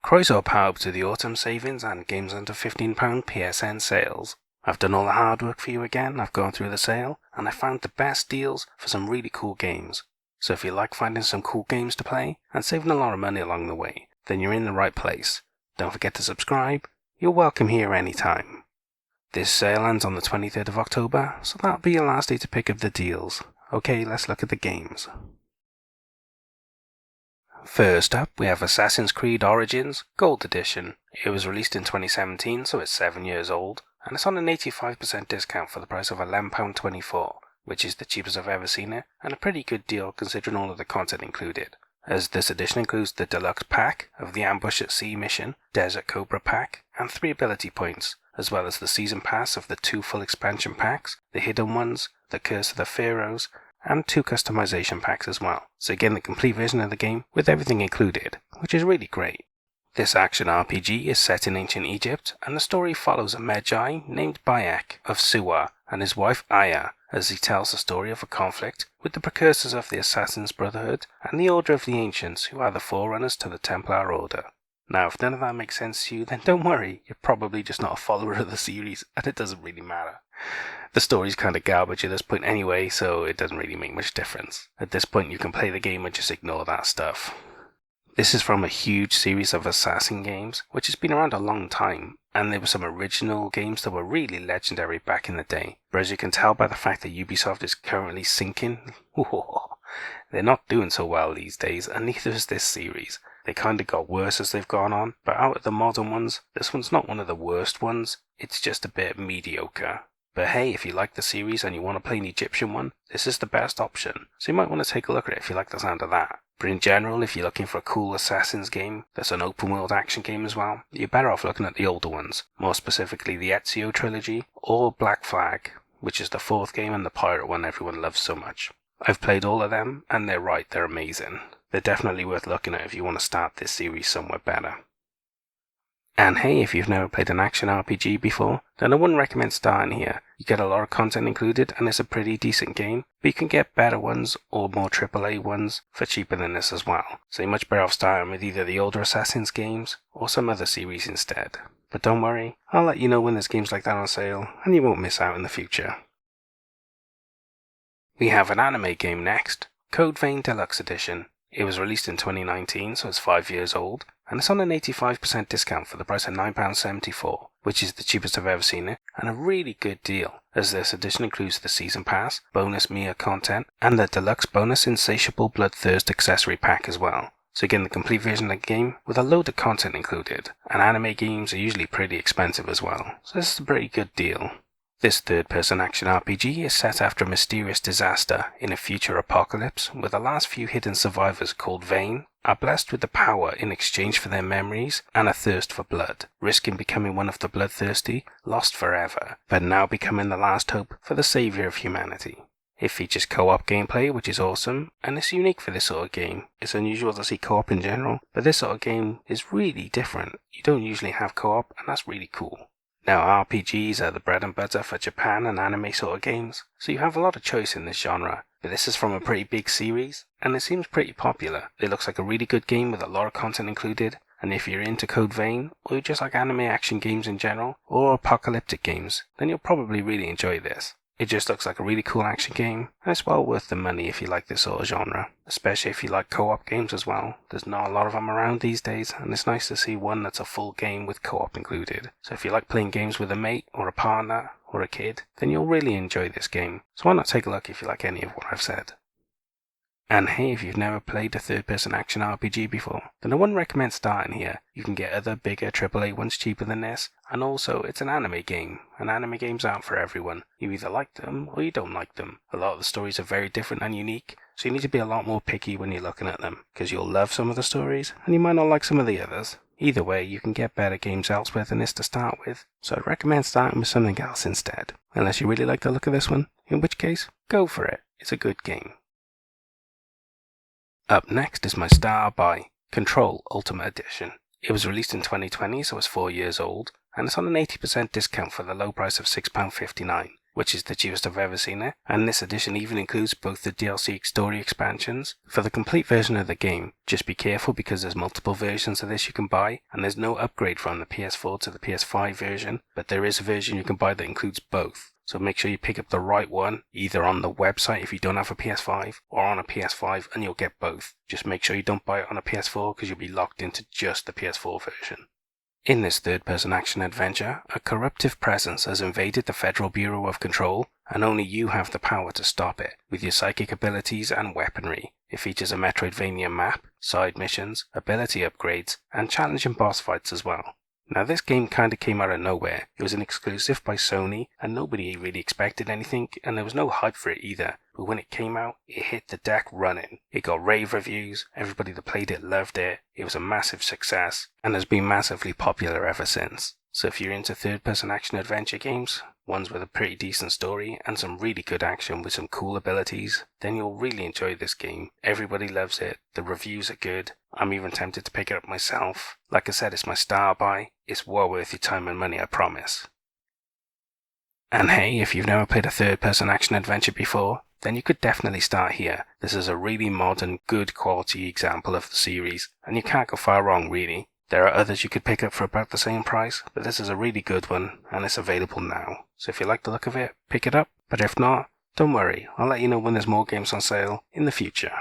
Croys all power up to the autumn savings and games under £15 PSN sales. I've done all the hard work for you again, I've gone through the sale, and I found the best deals for some really cool games. So if you like finding some cool games to play, and saving a lot of money along the way, then you're in the right place. Don't forget to subscribe, you're welcome here anytime. This sale ends on the 23rd of October, so that'll be your last day to pick up the deals. Okay, let's look at the games. First up, we have Assassin's Creed Origins Gold Edition. It was released in 2017, so it's 7 years old, and it's on an 85% discount for the price of £11.24, which is the cheapest I've ever seen it, and a pretty good deal considering all of the content included, as this edition includes the deluxe pack of the Ambush at Sea mission, Desert Cobra pack, and 3 ability points, as well as the season pass of the 2 full expansion packs, the hidden ones, the Curse of the Pharaohs, and 2 customization packs as well. So you get the complete version of the game with everything included, which is really great. This action RPG is set in ancient Egypt, and the story follows a Magi named Bayek of Suwa and his wife Aya, as he tells the story of a conflict with the precursors of the Assassin's Brotherhood and the Order of the Ancients, who are the forerunners to the Templar Order. Now, if none of that makes sense to you, then don't worry, you're probably just not a follower of the series, and it doesn't really matter. The story's kinda garbage at this point anyway, so it doesn't really make much difference. At this point you can play the game and just ignore that stuff. This is from a huge series of Assassin games, which has been around a long time, and there were some original games that were really legendary back in the day. But as you can tell by the fact that Ubisoft is currently sinking, they're not doing so well these days, and neither is this series. They kinda got worse as they've gone on, but out of the modern ones, this one's not one of the worst ones, it's just a bit mediocre. But hey, if you like the series and you want to play an Egyptian one, this is the best option, so you might want to take a look at it if you like the sound of that. But in general, if you're looking for a cool Assassin's game that's an open world action game as well, you're better off looking at the older ones, more specifically the Ezio trilogy, or Black Flag, which is the 4th game and the pirate one everyone loves so much. I've played all of them, and they're right, they're amazing. They're definitely worth looking at if you want to start this series somewhere better. And hey, if you've never played an action RPG before, then I wouldn't recommend starting here. You get a lot of content included and it's a pretty decent game, but you can get better ones or more AAA ones for cheaper than this as well. So you're much better off starting with either the older Assassin's games or some other series instead. But don't worry, I'll let you know when there's games like that on sale and you won't miss out in the future. We have an anime game next, Code Vein Deluxe Edition. It was released in 2019, so it's 5 years old, and it's on an 85% discount for the price of £9.74, which is the cheapest I've ever seen it, and a really good deal, as this edition includes the Season Pass, bonus Mia content, and the deluxe bonus Insatiable Bloodthirst accessory pack as well. So again, the complete version of the game with a load of content included, and anime games are usually pretty expensive as well, so this is a pretty good deal. This third-person action RPG is set after a mysterious disaster in a future apocalypse where the last few hidden survivors called Vein are blessed with the power in exchange for their memories and a thirst for blood, risking becoming one of the bloodthirsty, lost forever, but now becoming the last hope for the savior of humanity. It features co-op gameplay, which is awesome, and it's unique for this sort of game. It's unusual to see co-op in general, but this sort of game is really different. You don't usually have co-op, and that's really cool. Now, RPGs are the bread and butter for Japan and anime sort of games, so you have a lot of choice in this genre, but this is from a pretty big series, and it seems pretty popular. It looks like a really good game with a lot of content included, and if you're into Code Vein, or you just like anime action games in general, or apocalyptic games, then you'll probably really enjoy this. It just looks like a really cool action game, and it's well worth the money if you like this sort of genre, especially if you like co-op games as well. There's not a lot of them around these days, and it's nice to see one that's a full game with co-op included. So if you like playing games with a mate, or a partner, or a kid, then you'll really enjoy this game. So why not take a look if you like any of what I've said. And hey, if you've never played a third-person action RPG before, then I wouldn't recommend starting here. You can get other bigger AAA ones cheaper than this, and also it's an anime game, and anime games aren't for everyone. You either like them or you don't like them. A lot of the stories are very different and unique, so you need to be a lot more picky when you're looking at them, because you'll love some of the stories, and you might not like some of the others. Either way, you can get better games elsewhere than this to start with, so I'd recommend starting with something else instead, unless you really like the look of this one, in which case, go for it. It's a good game. Up next is my star by Control Ultimate Edition. It was released in 2020, so it's 4 years old, and it's on an 80% discount for the low price of £6.59. which is the cheapest I've ever seen it, and this edition even includes both the DLC story expansions. For the complete version of the game, just be careful because there's multiple versions of this you can buy, and there's no upgrade from the PS4 to the PS5 version, but there is a version you can buy that includes both. So make sure you pick up the right one, either on the website if you don't have a PS5, or on a PS5, and you'll get both. Just make sure you don't buy it on a PS4 because you'll be locked into just the PS4 version. In this third-person action adventure, a corruptive presence has invaded the Federal Bureau of Control, and only you have the power to stop it, with your psychic abilities and weaponry. It features a Metroidvania map, side missions, ability upgrades, and challenging boss fights as well. Now this game kinda came out of nowhere. It was an exclusive by Sony, and nobody really expected anything, and there was no hype for it either. But when it came out, it hit the deck running. It got rave reviews, everybody that played it loved it, it was a massive success, and has been massively popular ever since. So if you're into third-person action-adventure games, ones with a pretty decent story and some really good action with some cool abilities, then you'll really enjoy this game. Everybody loves it, the reviews are good, I'm even tempted to pick it up myself. Like I said, it's my star buy, it's well worth your time and money, I promise. And hey, if you've never played a third-person action-adventure before, then you could definitely start here. This is a really modern, good quality example of the series, and you can't go far wrong really. There are others you could pick up for about the same price, but this is a really good one, and it's available now. So if you like the look of it, pick it up, but if not, don't worry, I'll let you know when there's more games on sale in the future.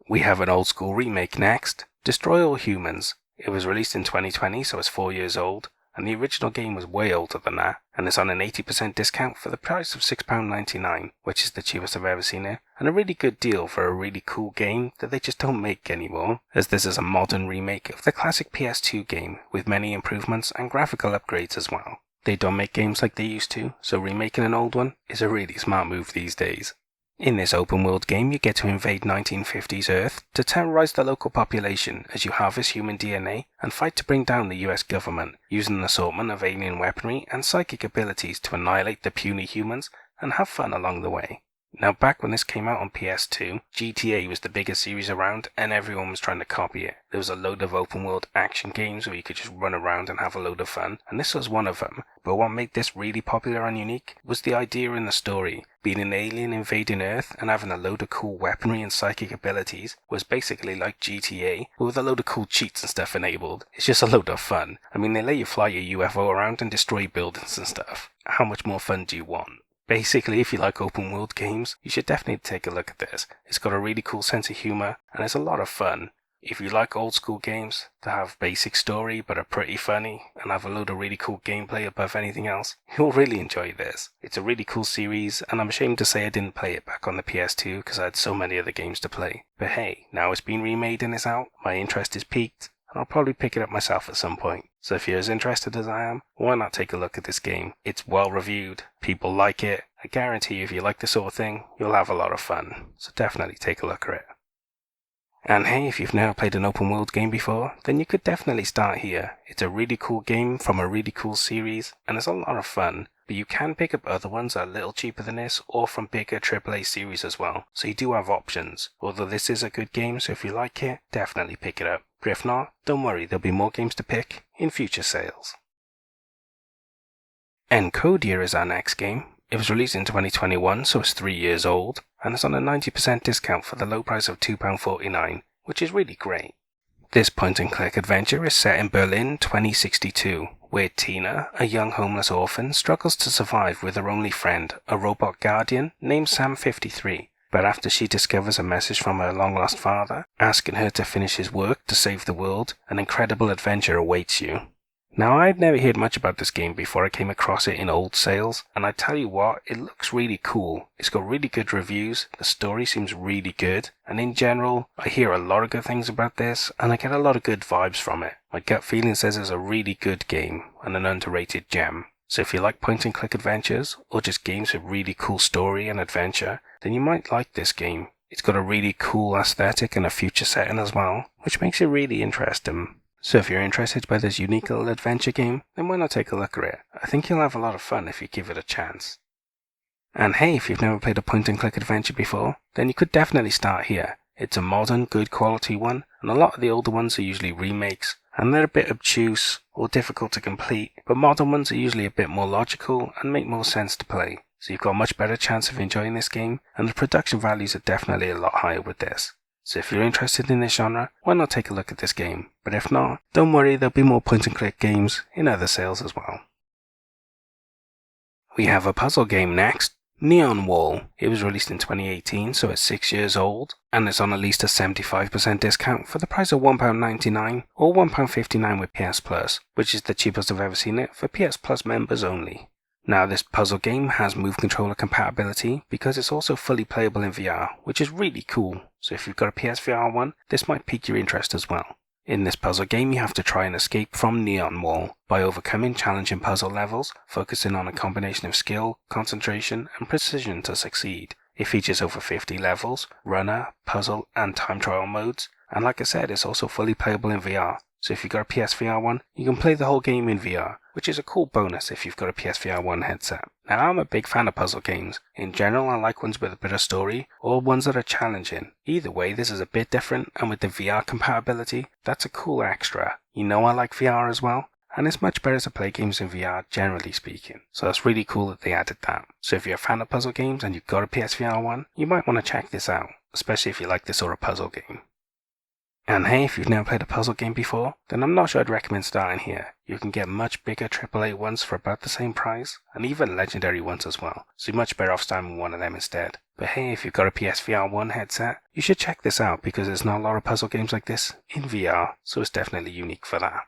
We have an old school remake next, Destroy All Humans. It was released in 2020, so it's 4 years old, and the original game was way older than that, and it's on an 80% discount for the price of £6.99, which is the cheapest I've ever seen it, and a really good deal for a really cool game that they just don't make anymore, as this is a modern remake of the classic PS2 game with many improvements and graphical upgrades as well. They don't make games like they used to, so remaking an old one is a really smart move these days. In this open world game, you get to invade 1950s Earth to terrorize the local population as you harvest human DNA and fight to bring down the US government, using an assortment of alien weaponry and psychic abilities to annihilate the puny humans and have fun along the way. Now back when this came out on PS2, GTA was the biggest series around and everyone was trying to copy it. There was a load of open world action games where you could just run around and have a load of fun, and this was one of them. But what made this really popular and unique was the idea in the story. Being an alien invading Earth and having a load of cool weaponry and psychic abilities was basically like GTA, but with a load of cool cheats and stuff enabled. It's just a load of fun. I mean, they let you fly your UFO around and destroy buildings and stuff. How much more fun do you want? Basically, if you like open world games, you should definitely take a look at this. It's got a really cool sense of humour, and it's a lot of fun. If you like old school games that have basic story but are pretty funny, and have a load of really cool gameplay above anything else, you'll really enjoy this. It's a really cool series, and I'm ashamed to say I didn't play it back on the PS2 because I had so many other games to play. But hey, now it's been remade and it's out, my interest is piqued, and I'll probably pick it up myself at some point. So if you're as interested as I am, why not take a look at this game? It's well reviewed, people like it, I guarantee you if you like this sort of thing, you'll have a lot of fun. So definitely take a look at it. And hey, if you've never played an open world game before, then you could definitely start here. It's a really cool game from a really cool series, and it's a lot of fun. But you can pick up other ones that are a little cheaper than this, or from bigger AAA series as well. So you do have options. Although this is a good game, so if you like it, definitely pick it up. But if not, don't worry, there'll be more games to pick in future sales. Encodia is our next game. It was released in 2021, so it's 3 years old, and it's on a 90% discount for the low price of £2.49, which is really great. This point-and-click adventure is set in Berlin 2062, where Tina, a young homeless orphan, struggles to survive with her only friend, a robot guardian named Sam53. But after she discovers a message from her long-lost father, asking her to finish his work to save the world, an incredible adventure awaits you. Now, I'd never heard much about this game before I came across it in old sales, and I tell you what, it looks really cool. It's got really good reviews, the story seems really good, and in general, I hear a lot of good things about this, and I get a lot of good vibes from it. My gut feeling says it's a really good game, and an underrated gem. So if you like point-and-click adventures, or just games with really cool story and adventure, then you might like this game. It's got a really cool aesthetic and a future setting as well, which makes it really interesting. So if you're interested by this unique little adventure game, then why not take a look at it? I think you'll have a lot of fun if you give it a chance. And hey, if you've never played a point-and-click adventure before, then you could definitely start here. It's a modern, good quality one, and a lot of the older ones are usually remakes, and they're a bit obtuse or difficult to complete, but modern ones are usually a bit more logical and make more sense to play, so you've got a much better chance of enjoying this game, and the production values are definitely a lot higher with this. So if you're interested in this genre, why not take a look at this game? But if not, don't worry, there'll be more point and click games in other sales as well. We have a puzzle game next, Neon Wall. It was released in 2018, so it's 6 years old, and it's on at least a 75% discount for the price of £1.99 or £1.59 with PS Plus, which is the cheapest I've ever seen it for PS Plus members only. Now this puzzle game has Move controller compatibility because it's also fully playable in VR, which is really cool, so if you've got a PSVR one, this might pique your interest as well. In this puzzle game you have to try and escape from Neon Wall by overcoming challenging puzzle levels, focusing on a combination of skill, concentration and precision to succeed. It features over 50 levels, runner, puzzle and time trial modes, and like I said, it's also fully playable in VR. So if you've got a PSVR one, you can play the whole game in VR, which is a cool bonus if you've got a PSVR 1 headset. Now I'm a big fan of puzzle games. In general, I like ones with a bit of story, or ones that are challenging. Either way, this is a bit different, and with the VR compatibility, that's a cool extra. You know I like VR as well, and it's much better to play games in VR generally speaking. So that's really cool that they added that. So if you're a fan of puzzle games and you've got a PSVR 1, you might want to check this out, especially if you like this sort of puzzle game. And hey, if you've never played a puzzle game before, then I'm not sure I'd recommend starting here. You can get much bigger AAA ones for about the same price, and even legendary ones as well, so you're much better off starting with one of them instead. But hey, if you've got a PSVR 1 headset, you should check this out because there's not a lot of puzzle games like this in VR, so it's definitely unique for that.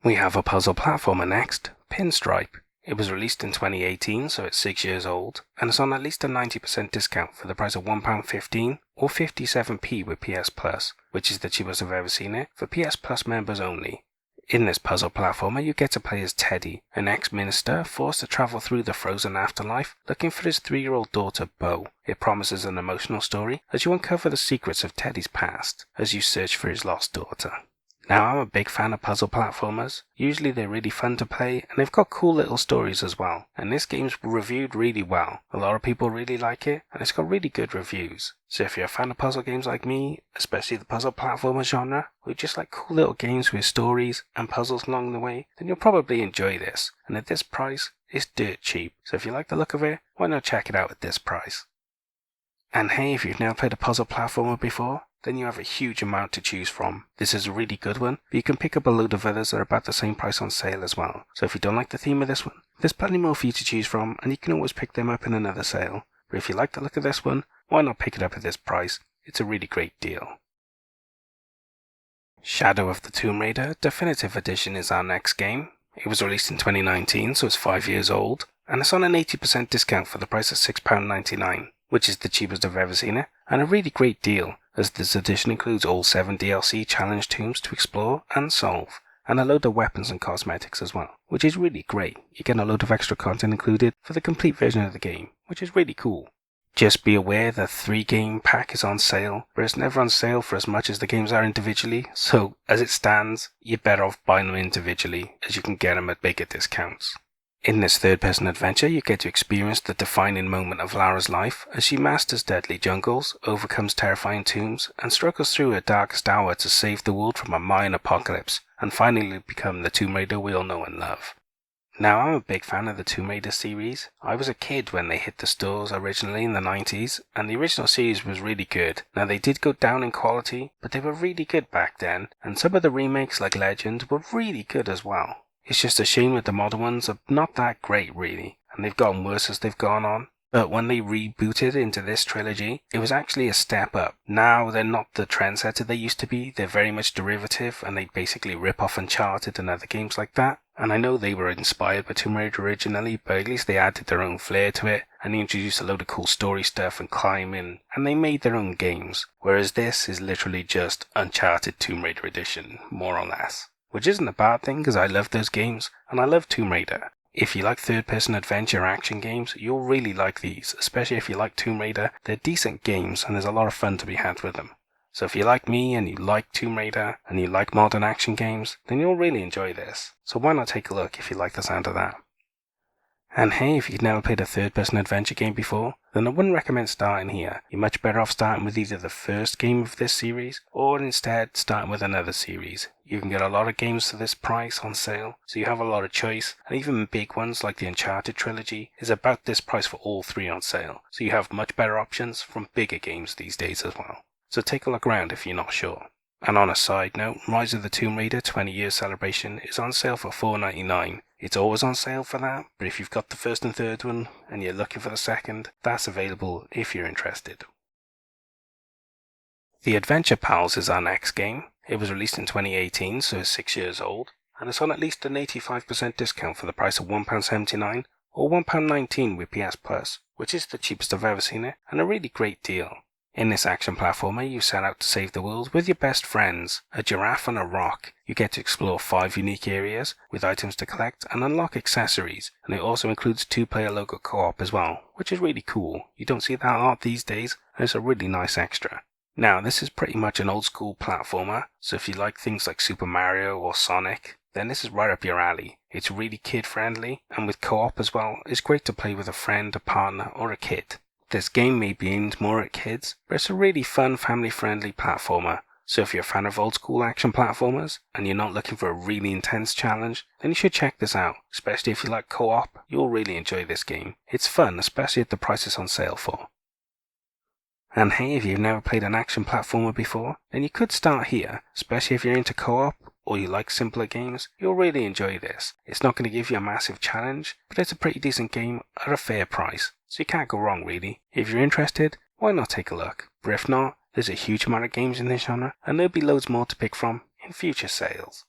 We have a puzzle platformer next, Pinstripe. It was released in 2018, so it's 6 years old, and it's on at least a 90% discount for the price of £1.15 or 57p with PS Plus, which is the cheapest I've ever seen it, for PS Plus members only. In this puzzle platformer, you get to play as Teddy, an ex-minister forced to travel through the frozen afterlife looking for his 3-year-old daughter, Bo. It promises an emotional story as you uncover the secrets of Teddy's past as you search for his lost daughter. Now I'm a big fan of puzzle platformers. Usually they're really fun to play and they've got cool little stories as well. And this game's reviewed really well. A lot of people really like it and it's got really good reviews. So if you're a fan of puzzle games like me, especially the puzzle platformer genre, or just like cool little games with stories and puzzles along the way, then you'll probably enjoy this. And at this price, it's dirt cheap. So if you like the look of it, why not check it out at this price? And hey, if you've never played a puzzle platformer before, then you have a huge amount to choose from. This is a really good one, but you can pick up a load of others that are about the same price on sale as well. So if you don't like the theme of this one, there's plenty more for you to choose from and you can always pick them up in another sale. But if you like the look of this one, why not pick it up at this price? It's a really great deal. Shadow of the Tomb Raider Definitive Edition is our next game. It was released in 2019, so it's 5 years old, and it's on an 80% discount for the price of £6.99, which is the cheapest I've ever seen it, and a really great deal, as this edition includes all 7 DLC challenge tombs to explore and solve, and a load of weapons and cosmetics as well, which is really great. You get a load of extra content included for the complete version of the game, which is really cool. Just be aware the 3-game pack is on sale, but it's never on sale for as much as the games are individually, so as it stands, you're better off buying them individually, as you can get them at bigger discounts. In this third-person adventure, you get to experience the defining moment of Lara's life as she masters deadly jungles, overcomes terrifying tombs, and struggles through her darkest hour to save the world from a Mayan apocalypse, and finally become the Tomb Raider we all know and love. Now, I'm a big fan of the Tomb Raider series. I was a kid when they hit the stores originally in the 90s, and the original series was really good. Now, they did go down in quality, but they were really good back then, and some of the remakes like Legend were really good as well. It's just a shame that the modern ones are not that great really, and they've gotten worse as they've gone on. But when they rebooted into this trilogy, it was actually a step up. Now they're not the trendsetter they used to be, they're very much derivative, and they basically rip off Uncharted and other games like that. And I know they were inspired by Tomb Raider originally, but at least they added their own flair to it, and they introduced a load of cool story stuff and climbing, and they made their own games. Whereas this is literally just Uncharted Tomb Raider Edition, more or less. Which isn't a bad thing, because I love those games, and I love Tomb Raider. If you like third-person adventure action games, you'll really like these, especially if you like Tomb Raider. They're decent games, and there's a lot of fun to be had with them. So if you like me, and you like Tomb Raider, and you like modern action games, then you'll really enjoy this. So why not take a look if you like the sound of that? And hey, if you've never played a third-person adventure game before, then I wouldn't recommend starting here. You're much better off starting with either the first game of this series, or instead starting with another series. You can get a lot of games for this price on sale, so you have a lot of choice, and even big ones like the Uncharted trilogy is about this price for all three on sale, so you have much better options from bigger games these days as well. So take a look around if you're not sure. And on a side note, Rise of the Tomb Raider 20 year celebration is on sale for $4.99. It's always on sale for that, but if you've got the first and third one and you're looking for the second, that's available if you're interested. The Adventure Pals is our next game. It was released in 2018, so it's 6 years old, and it's on at least an 85% discount for the price of £1.79 or £1.19 with PS Plus, which is the cheapest I've ever seen it, and a really great deal. In this action platformer, you set out to save the world with your best friends, a giraffe and a rock. You get to explore 5 unique areas with items to collect and unlock accessories, and it also includes 2-player local co-op as well, which is really cool. You don't see that a lot these days, and it's a really nice extra. Now, this is pretty much an old school platformer, so if you like things like Super Mario or Sonic, then this is right up your alley. It's really kid friendly, and with co-op as well, it's great to play with a friend, a partner, or a kid. This game may be aimed more at kids, but it's a really fun family-friendly platformer, so if you're a fan of old-school action platformers, and you're not looking for a really intense challenge, then you should check this out, especially if you like co-op. You'll really enjoy this game. It's fun, especially at the price it's on sale for. And hey, if you've never played an action platformer before, then you could start here, especially if you're into co-op, or you like simpler games. You'll really enjoy this. It's not going to give you a massive challenge, but it's a pretty decent game at a fair price, so you can't go wrong really. If you're interested, why not take a look? But if not, there's a huge amount of games in this genre, and there'll be loads more to pick from in future sales.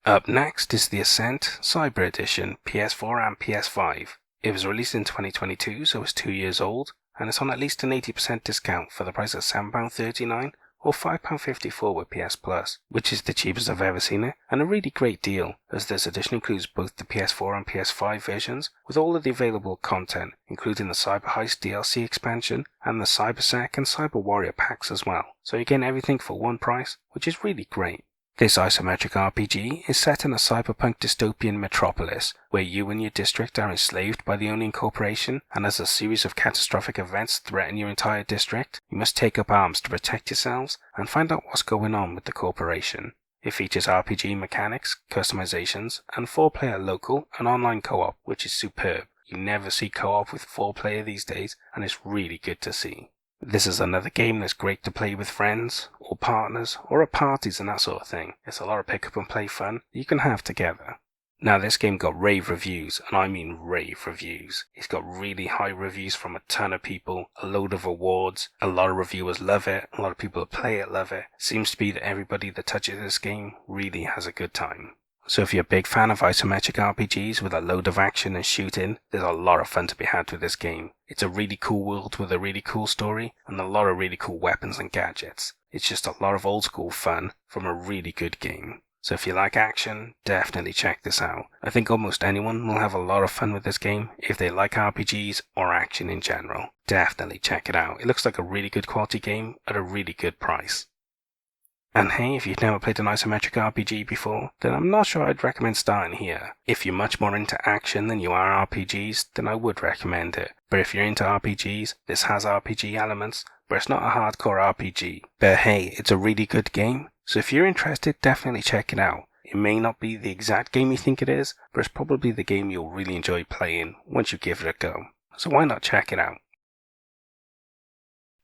Up next is the Ascent Cyber Edition, PS4 and PS5. It was released in 2022, so it's 2 years old, and it's on at least an 80% discount for the price of £7.39 or £5.54 with PS Plus, which is the cheapest I've ever seen it, and a really great deal, as this edition includes both the PS4 and PS5 versions, with all of the available content, including the Cyber Heist DLC expansion, and the CyberSec and Cyber Warrior packs as well. So you're getting everything for one price, which is really great. This isometric RPG is set in a cyberpunk dystopian metropolis, where you and your district are enslaved by the owning corporation, and as a series of catastrophic events threaten your entire district, you must take up arms to protect yourselves and find out what's going on with the corporation. It features RPG mechanics, customizations, and 4-player local and online co-op, which is superb. You never see co-op with 4-player these days, and it's really good to see. This is another game that's great to play with friends, or partners, or at parties and that sort of thing. It's a lot of pick up and play fun that you can have together. Now this game got rave reviews, and I mean rave reviews. It's got really high reviews from a ton of people, a load of awards, a lot of reviewers love it, a lot of people that play it love it. Seems to be that everybody that touches this game really has a good time. So if you're a big fan of isometric RPGs with a load of action and shooting, there's a lot of fun to be had with this game. It's a really cool world with a really cool story, and a lot of really cool weapons and gadgets. It's just a lot of old school fun from a really good game. So if you like action, definitely check this out. I think almost anyone will have a lot of fun with this game if they like RPGs or action in general. Definitely check it out. It looks like a really good quality game at a really good price. And hey, if you've never played an isometric RPG before, then I'm not sure I'd recommend starting here. If you're much more into action than you are RPGs, then I would recommend it. But if you're into RPGs, this has RPG elements, but it's not a hardcore RPG. But hey, it's a really good game, so if you're interested, definitely check it out. It may not be the exact game you think it is, but it's probably the game you'll really enjoy playing once you give it a go. So why not check it out?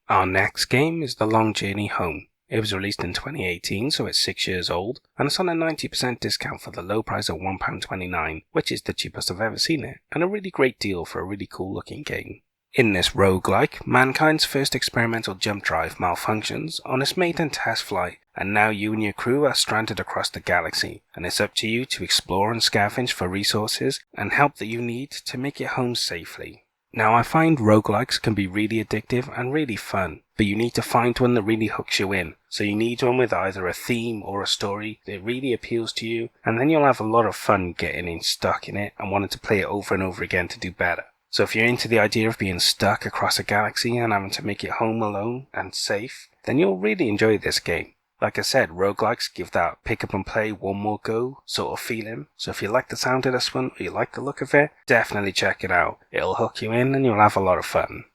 Our next game is The Long Journey Home. It was released in 2018, so it's 6 years old, and it's on a 90% discount for the low price of £1.29, which is the cheapest I've ever seen it, and a really great deal for a really cool looking game. In this roguelike, mankind's first experimental jump drive malfunctions on its maiden test flight, and now you and your crew are stranded across the galaxy, and it's up to you to explore and scavenge for resources and help that you need to make it home safely. Now I find roguelikes can be really addictive and really fun, but you need to find one that really hooks you in. So you need one with either a theme or a story that really appeals to you, and then you'll have a lot of fun getting stuck in it and wanting to play it over and over again to do better. So if you're into the idea of being stuck across a galaxy and having to make it home alone and safe, then you'll really enjoy this game. Like I said, roguelikes give that pick up and play one more go sort of feeling. So if you like the sound of this one or you like the look of it, definitely check it out. It'll hook you in and you'll have a lot of fun.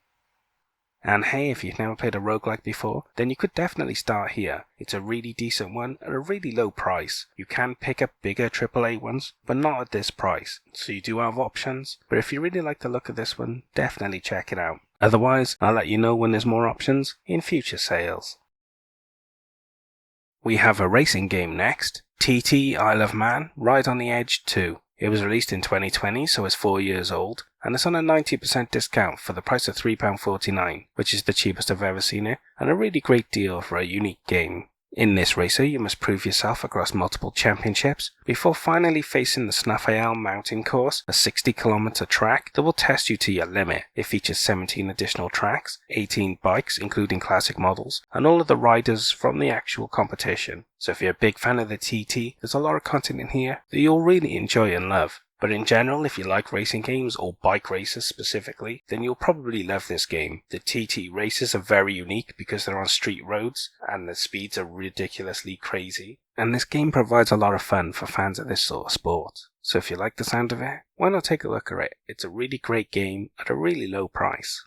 And hey, if you've never played a roguelike before, then you could definitely start here. It's a really decent one at a really low price. You can pick up bigger AAA ones, but not at this price. So you do have options, but if you really like the look of this one, definitely check it out. Otherwise, I'll let you know when there's more options in future sales. We have a racing game next, TT Isle of Man Ride on the Edge 2. It was released in 2020, so it's 4 years old, and it's on a 90% discount for the price of £3.49, which is the cheapest I've ever seen it, and a really great deal for a unique game. In this racer, you must prove yourself across multiple championships before finally facing the Snafael mountain course, a 60-kilometer track that will test you to your limit. It features 17 additional tracks, 18 bikes including classic models, and all of the riders from the actual competition. So if you're a big fan of the TT, there's a lot of content in here that you'll really enjoy and love. But in general, if you like racing games, or bike races specifically, then you'll probably love this game. The TT races are very unique because they're on street roads, and the speeds are ridiculously crazy. And this game provides a lot of fun for fans of this sort of sport. So if you like the sound of it, why not take a look at it? It's a really great game at a really low price.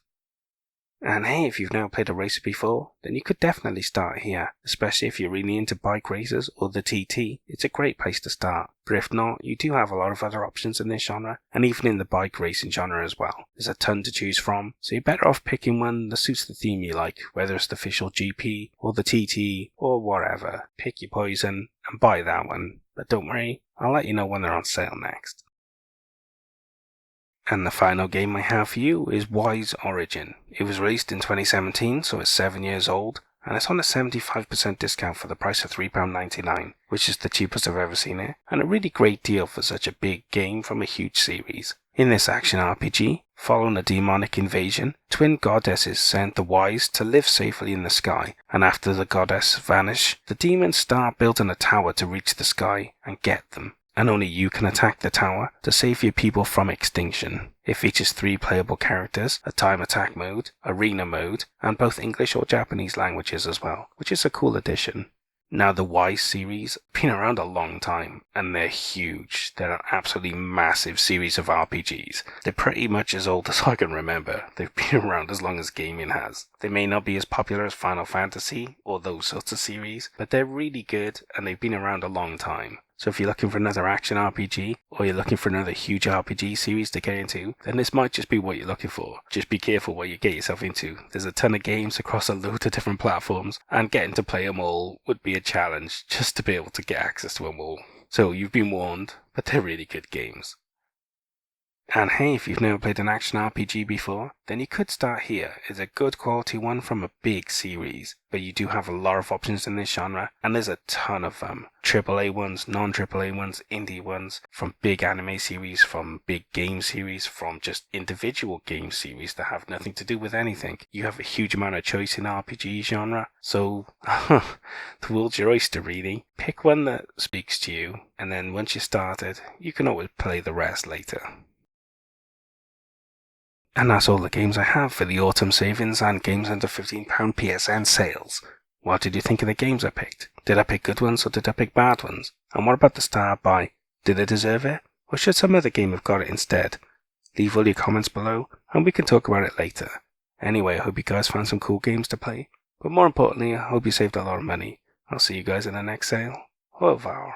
And hey, if you've never played a racer before, then you could definitely start here, especially if you're really into bike races or the TT. It's a great place to start. But if not, you do have a lot of other options in this genre, and even in the bike racing genre as well. There's a ton to choose from, so you're better off picking one that suits the theme you like, whether it's the official GP, or the TT, or whatever. Pick your poison, and buy that one. But don't worry, I'll let you know when they're on sale next. And the final game I have for you is Wise Origin. It was released in 2017, so it's 7 years old, and it's on a 75% discount for the price of £3.99, which is the cheapest I've ever seen it, and a really great deal for such a big game from a huge series. In this action RPG, following a demonic invasion, twin goddesses sent the Wise to live safely in the sky, and after the goddess vanish, the demons start building a tower to reach the sky and get them. And only you can attack the tower to save your people from extinction. It features 3 playable characters, a time attack mode, arena mode, and both English or Japanese languages as well, which is a cool addition. Now the Wise series have been around a long time, and they're huge. They're an absolutely massive series of RPGs. They're pretty much as old as I can remember. They've been around as long as gaming has. They may not be as popular as Final Fantasy or those sorts of series, but they're really good and they've been around a long time. So if you're looking for another action RPG, or you're looking for another huge RPG series to get into, then this might just be what you're looking for. Just be careful what you get yourself into. There's a ton of games across a load of different platforms, and getting to play them all would be a challenge, just to be able to get access to them all. So you've been warned, but they're really good games. And hey, if you've never played an action RPG before, then you could start here. It's a good quality one from a big series, but you do have a lot of options in this genre, and there's a ton of them. AAA ones, non-AAA ones, indie ones, from big anime series, from big game series, from just individual game series that have nothing to do with anything. You have a huge amount of choice in RPG genre, so the world's your oyster really. Pick one that speaks to you, and then once you're started, you can always play the rest later. And that's all the games I have for the autumn savings and games under £15 PSN sales. What did you think of the games I picked? Did I pick good ones or did I pick bad ones? And what about the star buy? Did they deserve it? Or should some other game have got it instead? Leave all your comments below and we can talk about it later. Anyway, I hope you guys found some cool games to play. But more importantly, I hope you saved a lot of money. I'll see you guys in the next sale. Au revoir.